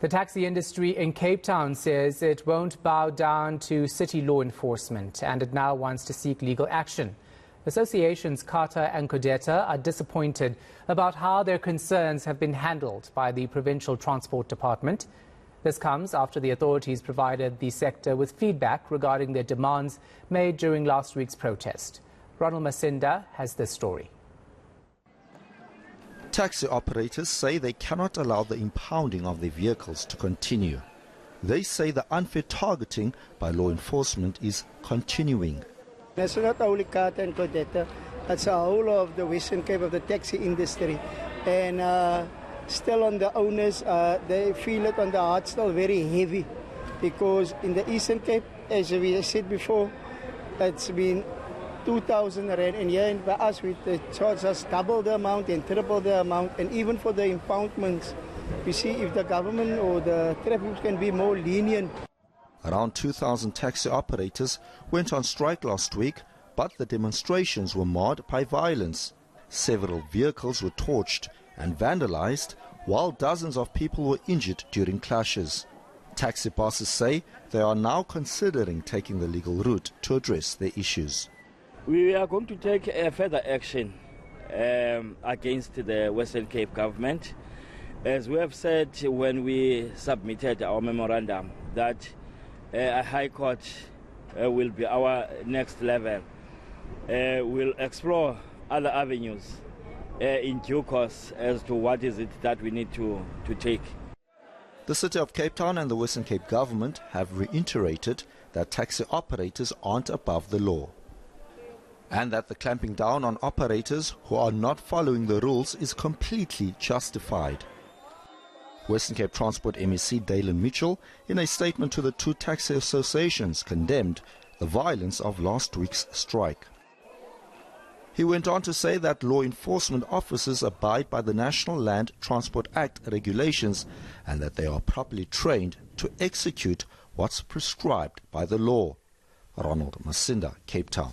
The taxi industry in Cape Town says it won't bow down to city law enforcement, and it now wants to seek legal action. Associations Carter and Codeta are disappointed about how their concerns have been handled by the Provincial Transport Department. This comes after the authorities provided the sector with feedback regarding their demands made during last week's protest. Ronald Masinda has this story. Taxi operators say they cannot allow the impounding of their vehicles to continue. They say the unfair targeting by law enforcement is continuing. It's not only Carter and Codeta, it's a whole of the Western Cape of the taxi industry. And still on the owners, they feel it on the heart still very heavy, because in the Eastern Cape, as we said before, it's been 2,000 rand, and here by us they charge us double the amount and triple the amount, and even for the impoundments, we see if the government or the traffic can be more lenient. Around 2,000 taxi operators went on strike last week, but the demonstrations were marred by violence. Several vehicles were torched and vandalized, while dozens of people were injured during clashes. Taxi bosses say they are now considering taking the legal route to address their issues. We are going to take a further action against the Western Cape government. As we have said when we submitted our memorandum, that a high court will be our next level. We'll explore other avenues in due course as to what is it that we need to take. The City of Cape Town and the Western Cape government have reiterated that taxi operators aren't above the law, and that the clamping down on operators who are not following the rules is completely justified. Western Cape Transport MEC Dalen Mitchell, in a statement to the two taxi associations, condemned the violence of last week's strike. He went on to say that law enforcement officers abide by the National Land Transport Act regulations and that they are properly trained to execute what's prescribed by the law. Ronald Masinda, Cape Town.